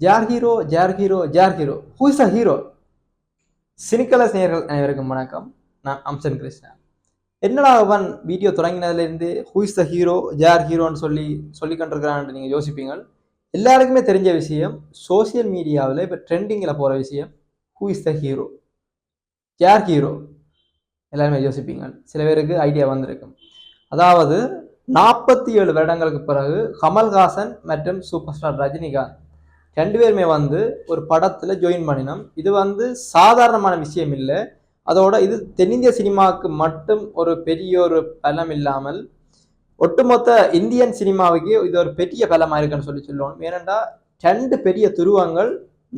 Jar hero ஜார் hero ஜார் hero who is a hero? சினிக்கலஸ் நேயர்கள் அனைவருக்கும் வணக்கம். நான் அம்சன் கிருஷ்ணா. என்னடா அவன் வீடியோ தொடங்கினதுலேருந்து ஹூ இஸ் த ஹீரோ ஜார் ஹீரோன்னு சொல்லி கொண்டிருக்கிறான்னு நீங்கள் யோசிப்பீங்க. எல்லாருக்குமே தெரிஞ்ச விஷயம், சோசியல் மீடியாவில் இப்போ ட்ரெண்டிங்கில் போகிற விஷயம் ஹூ இஸ் த ஹீரோ ஜார் ஹீரோ. எல்லாருமே யோசிப்பீங்க. சில பேருக்கு ஐடியா வந்திருக்கும். அதாவது 47 வருடங்களுக்கு பிறகு கமல்ஹாசன் மற்றும் சூப்பர் ஸ்டார் ரஜினிகாந்த் ரெண்டு பேருமே ஒரு படத்துல ஜாயின் பண்ணினோம். இது சாதாரணமான விஷயம் இல்லை. அதோட இது தென்னிந்திய சினிமாவுக்கு மட்டும் ஒரு பெரிய ஒரு பலம் இல்லாமல் ஒட்டுமொத்த இந்தியன் சினிமாவுக்கு இது ஒரு பெரிய பலமா இருக்குன்னு சொல்லுவோம். ஏனென்றா ரெண்டு பெரிய துருவங்கள்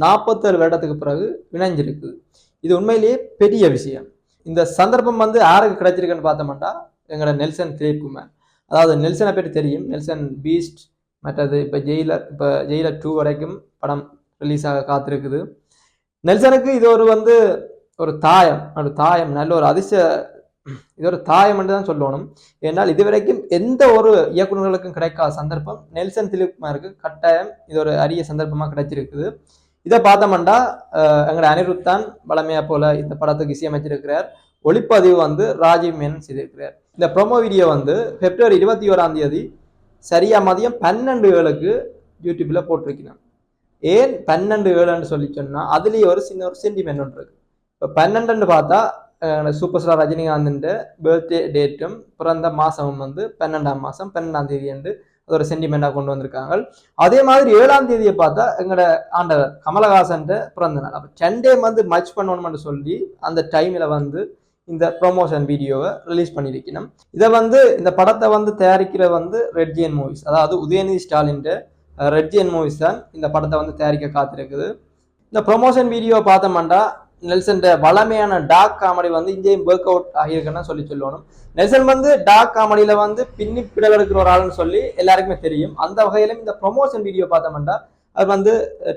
47 வருடத்துக்கு பிறகு இணைஞ்சிருக்கு. இது உண்மையிலேயே பெரிய விஷயம். இந்த சந்தர்ப்பம் யாருக்கு கிடைச்சிருக்குன்னு பார்த்தோம்னா எங்களோட நெல்சன் திலீப்குமார். அதாவது நெல்சனை பற்றி தெரியும். நெல்சன் பீஸ்ட், மற்றது இப்போ ஜெயிலர் 2 வரைக்கும் படம் ரிலீஸ் ஆக காத்திருக்குது. நெல்சனுக்கு இது ஒரு தாயம் நல்ல ஒரு இது ஒரு தாயம் என்று தான் சொல்லணும். ஏன்னால் இதுவரைக்கும் எந்த ஒரு இயக்குநர்களுக்கும் கிடைக்காத சந்தர்ப்பம் நெல்சன் திலீப்குமாருக்கு கட்டாயம் இது ஒரு அரிய சந்தர்ப்பமாக கிடைச்சிருக்குது. இதை பார்த்தோம்னா எங்களோட அனிருத் தான் வளமையா போல இந்த படத்துக்கு இசையமைச்சிருக்கிறார். ஒளிப்பதிவு ராஜீவ் மேனன் செய்திருக்கிறார். இந்த ப்ரோமோ வீடியோ பிப்ரவரி 21 சரியா மதியம் 12:07 யூடியூப்ல போட்டிருக்கிறேன். ஏன் 12:07 சொல்லி சொன்னா அதுலயே ஒரு சின்ன ஒரு சென்டிமெண்ட் ஒன்று இருக்கு. இப்போ 12 பார்த்தா சூப்பர் ஸ்டார் ரஜினிகாந்த் பர்த்டே டேட்டும் பிறந்த மாசமும் 12ஆம் மாசம் 12ஆம் தேதி என்று அது ஒரு சென்டிமெண்டா கொண்டு வந்திருக்காங்க. அதே மாதிரி 7ஆம் தேதியை பார்த்தா எங்களோட ஆண்டவர் கமலஹாசன் பிறந்த நாள். அப்போ சண்டே மச் பண்ணணும்னு சொல்லி அந்த டைம்ல இந்த ப்ரொமோஷன் வீடியோவை ரிலீஸ் பண்ணியிருக்கணும். இதை இந்த படத்தை தயாரிக்கிற ரெட்ஜியன் மூவிஸ், அதாவது உதயநிதி ஸ்டாலின் ரெட்ஜியன் மூவிஸ் தான் இந்த படத்தை தயாரிக்க காத்திருக்குது. இந்த ப்ரொமோஷன் வீடியோ பார்த்தோம்னா நெல்சன் வளமையான டார்க் காமெடி இங்கேயும் ஒர்க் அவுட் ஆகியிருக்குன்னு சொல்லணும். நெல்சன் டார்க் காமெடியில பின்னி பிடல் எடுக்கிற ஒரு ஆளுன்னு சொல்லி எல்லாருக்குமே தெரியும். அந்த வகையிலும் இந்த ப்ரொமோஷன் வீடியோ பார்த்தோம்னா அவர்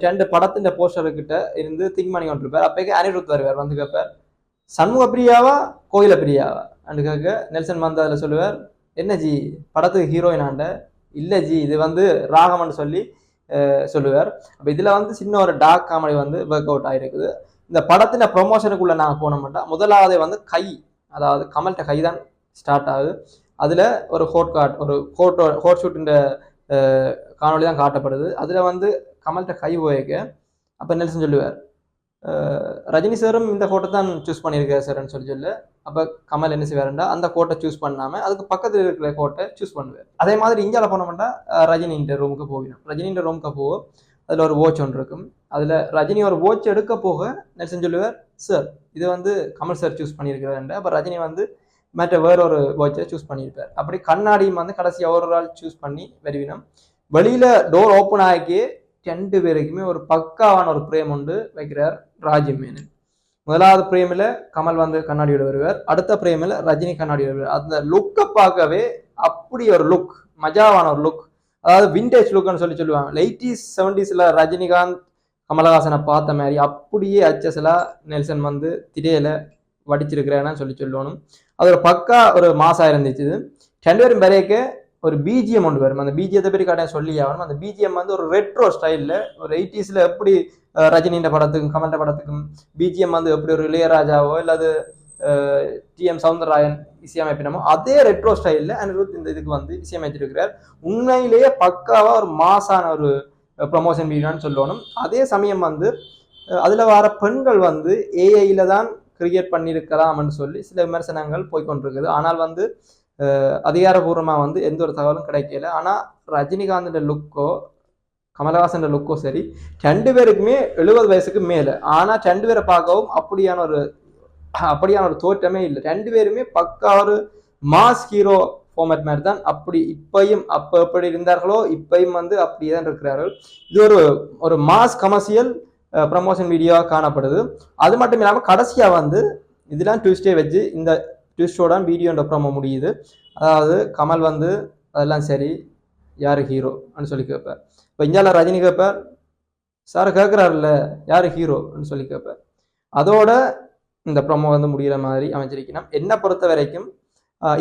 ரெண்டு படத்தின் போஸ்டர்கிட்ட இருந்து திங்க் பண்ணி கொண்டிருப்பார். அப்போக்கு அனிருத் வருவார் கேட்பார், சண்முக பிரியாவா கோயில பிரியாவா அண்டு கேட்க நெல்சன் அதில் சொல்லுவார், என்ன ஜி படத்துக்கு ஹீரோயின் ஆண்ட இல்லை ஜி இது ராகம்னு சொல்லி சொல்லுவார். அப்போ இதில் சின்ன ஒரு டார்க் காமெடி ஒர்க் அவுட் ஆகிருக்குது. இந்த படத்தின் ப்ரொமோஷனுக்குள்ள நாங்கள் போனோம்னா முதலாவதே கை, அதாவது கமல்கிட்ட கை தான் ஸ்டார்ட் ஆகுது. அதில் ஒரு ஹோட் ஷூட்டின் காணொலி தான் காட்டப்படுது. அதில் கமல்கிட்ட கை போயிருக்க அப்போ நெல்சன் சொல்லுவார், ரஜினி சாரும் இந்த கோட்டை தான் சூஸ் பண்ணியிருக்காரு சார்ன்னு சொல்லு. அப்போ கமல் என்ன செய்வாருண்டா அந்த கோட்டை சூஸ் பண்ணாமல் அதுக்கு பக்கத்தில் இருக்கிற கோட்டை சூஸ் பண்ணுவார். அதே மாதிரி இந்தியாவில் போனோம்னா ரஜினின்ற ரூமுக்கு போகணும். ரஜினின்ற ரூமுக்கு போக அதில் ஒரு வாட்ச் ஒன்று இருக்கும். அதில் ரஜினி ஒரு வாட்ச் எடுக்க போக நெல்சன் சொல்லுவார், சார் இது கமல் சார் சூஸ் பண்ணியிருக்கிறாரு. அப்போ ரஜினி மற்ற வேற ஒரு வாட்சை சூஸ் பண்ணியிருப்பார். அப்படி கண்ணாடியும் கடைசி ஒரு ஆள் சூஸ் பண்ணி வருவினோம். வெளியில் டோர் ஓப்பன் ஆகி ரெண்டு பேருக்குமே ஒரு பக்காவான ஒரு பிரேம் ஒன்று வைக்கிறார் ராஜீவ் மேனன். முதலாவது பிரேமில் கமல் கண்ணாடியோட வருவார். அடுத்த பிரேமில் ரஜினி கண்ணாடியோட வருவார். அந்த லுக்கை பார்க்கவே அப்படி ஒரு லுக், மஜாவான ஒரு லுக், அதாவது விண்டேஜ் லுக்னு சொல்லுவாங்க. 80s 70s ரஜினிகாந்த் கமலஹாசனை பார்த்த மாதிரி அப்படியே அச்சஸ்லாம் நெல்சன் திரையில வடிச்சிருக்கிறேன்னு சொல்லணும். அது ஒரு பக்கா ஒரு மாசா இருந்துச்சு. ரெண்டு பேரும் வரைக்க ஒரு பிஜிஎம் ஒன்று வரும். அந்த பிஜிஎத்தை பற்றி காட்ட சொல்லி ஆகணும். அந்த பிஜிஎம் ஒரு ரெட்ரோ ஸ்டைலில் ஒரு 80s எப்படி ரஜினின்ற படத்துக்கும் கமல்ட படத்துக்கும் பிஜிஎம் எப்படி ஒரு இளையராஜாவோ இல்லாது டிஎம் சவுந்தரராயன் இசையமைப்பினமோ அதே ரெட்ரோ ஸ்டைலில் அனிருத் இந்த இதுக்கு இசையமைச்சிருக்கிறார். உண்மையிலேயே பக்காவா ஒரு மாசான ஒரு ப்ரொமோஷன் வீடியோன்னு சொல்லணும். அதே சமயம் அதில் வர பெண்கள் ஏஐல தான் கிரியேட் பண்ணியிருக்கலாம்னு சொல்லி சில விமர்சனங்கள் போய்கொண்டிருக்குது. ஆனால் அதிகாரபூர்வமாக எந்த ஒரு தகவலும் கிடைக்கல. ஆனால் ரஜினிகாந்தோட லுக்கோ கமலஹாசன் லுக்கோ சரி, ரெண்டு பேருக்குமே 70 வயசுக்கு மேலே. ஆனால் ரெண்டு பேரை பார்க்கவும் அப்படியான ஒரு தோற்றமே இல்லை. ரெண்டு பேருமே பக்கா ஒரு மாஸ் ஹீரோ ஃபார்மேட் மாதிரி தான். அப்படி இப்பையும் அப்போ எப்படி இருந்தார்களோ இப்பையும் அப்படியே தான் இருக்கிறார்கள். இது ஒரு மாஸ் கமர்ஷியல் ப்ரமோஷன் வீடியோ காணப்படுது. அது மட்டும் இல்லாமல் கடைசியாக இதெல்லாம் ட்விஸ்டே வச்சு இந்த ட்விஸ்டோட வீடியோன்ற ப்ரோமோ முடியுது. அதாவது கமல் அதெல்லாம் சரி யார் ஹீரோன்னு சொல்லி கேட்பார். இப்போ இந்தியாவில் ரஜினி கேட்பார், சார் கேட்குறாருல்ல யார் ஹீரோன்னு சொல்லி கேட்பார். அதோட இந்த ப்ரோமோ முடிகிற மாதிரி அமைச்சிருக்கணும். என்னை பொறுத்த வரைக்கும்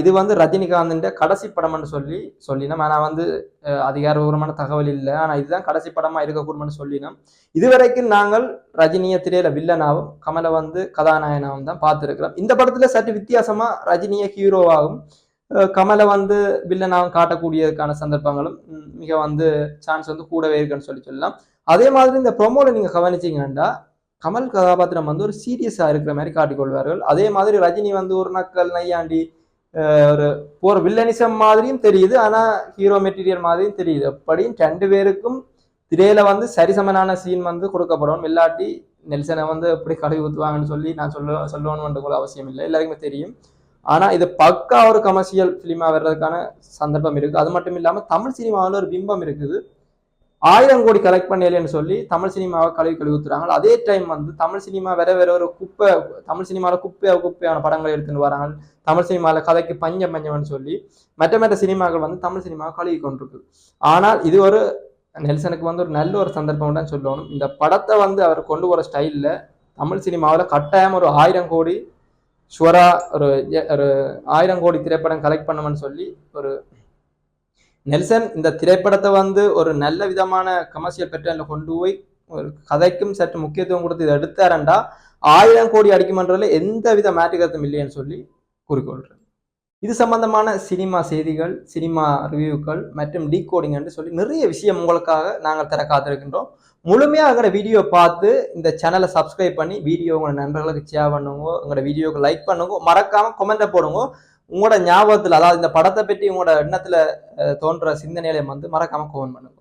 இது வந்து ரஜினிகாந்தின் கடைசி படம்னு சொல்லினோம். ஆனால் வந்து அதிகாரபூர்வமான தகவல் இல்லை. ஆனால் இதுதான் கடைசி படமா இருக்கக்கூடும்னு சொல்லினோம். இதுவரைக்கும் நாங்கள் ரஜினியை திரையில வில்லனாகவும் கமலை வந்து கதாநாயகனாகவும் தான் பார்த்துருக்கிறோம். இந்த படத்துல சற்று வித்தியாசமா ரஜினியை ஹீரோவாகவும் கமலை வந்து வில்லனாகவும் காட்டக்கூடியதுக்கான சந்தர்ப்பங்களும் மிக வந்து சான்ஸ் வந்து கூடவே இருக்குன்னு சொல்லலாம். அதே மாதிரி இந்த ப்ரொமோல நீங்க கவனிச்சீங்கன்னா கமல் கதாபாத்திரம் வந்து ஒரு சீரியஸா இருக்கிற மாதிரி காட்டிக்கொள்வார்கள். அதே மாதிரி ரஜினி வந்து ஒரு நக்கல் நையாண்டி ஒரு போற வில்லனிசம் மாதிரியும் தெரியுது, ஆனா ஹீரோ மெட்டீரியல் மாதிரியும் தெரியுது. அப்படியும் 2 பேருக்கும் திரையில வந்து சரிசமனான சீன் வந்து கொடுக்கப்படும். இல்லாட்டி நெல்சனை வந்து எப்படி கழுவி ஊத்துவாங்கன்னு சொல்லி நான் சொல்லணும்ன்ற கூட அவசியம் இல்லை, எல்லாருக்குமே தெரியும். ஆனா இது பக்கா ஒரு கமர்ஷியல் பிலிமா வர்றதுக்கான சந்தர்ப்பம் இருக்கு. அது மட்டும் இல்லாம தமிழ் சினிமாவில் ஒரு பிம்பம் இருக்குது. 1000 கோடி கலெக்ட் பண்ணலன்னு சொல்லி தமிழ் சினிமாவை கழுவி ஊத்துறாங்க. அதே டைம் வந்து தமிழ் சினிமா வேற ஒரு குப்பை, தமிழ் சினிமாவில் குப்பையான படங்களை எடுத்துட்டு வராங்க. தமிழ் சினிமாவில் கதைக்கு பஞ்சம்னு சொல்லி மற்ற சினிமாக்கள் வந்து தமிழ் சினிமாவை கழுவி கொண்டிருக்கு. ஆனால் இது ஒரு நெல்சனுக்கு வந்து ஒரு நல்ல ஒரு சந்தர்ப்பம் தான் சொல்லணும். இந்த படத்தை வந்து அவர் கொண்டு போற ஸ்டைலில் தமிழ் சினிமாவில் கட்டாயம் ஒரு 1000 கோடி ஷுவரா ஒரு 1000 கோடி திரைப்படம் கலெக்ட் பண்ணுமென்னு சொல்லி ஒரு நெல்சன் இந்த திரைப்படத்தை வந்து ஒரு நல்ல விதமான கமர்ஷியல் பேட்டர்ன்ல கொண்டு போய் ஒரு கதைக்கும் சற்று முக்கியத்துவம் கொடுத்து இதை எடுத்தாரண்டா 1000 கோடி அடிக்குமன்றதுல எந்த வித மாற்று கருத்தும் இல்லைன்னு சொல்லி கூறிக்கொள்றேன். இது சம்பந்தமான சினிமா செய்திகள், சினிமா ரிவ்யூக்கள் மற்றும் டீகோடிங் என்று சொல்லி நிறைய விஷயம் உங்களுக்காக நாங்கள் தர காத்திருக்கின்றோம். முழுமையாக எங்களோட வீடியோ பார்த்து இந்த சேனலை சப்ஸ்கிரைப் பண்ணி வீடியோ உங்களோட நண்பர்களுக்கு ஷேர் பண்ணுங்க, உங்களோட வீடியோக்கு லைக் பண்ணுங்க, மறக்காம கமெண்ட்டை போடுங்க. உங்களோட ஞாபகத்துல, அதாவது இந்த படத்தை பற்றி உங்களோட எண்ணத்துல தோன்ற சிந்தனையில வந்து மறக்காம கமெண்ட் பண்ணுங்க.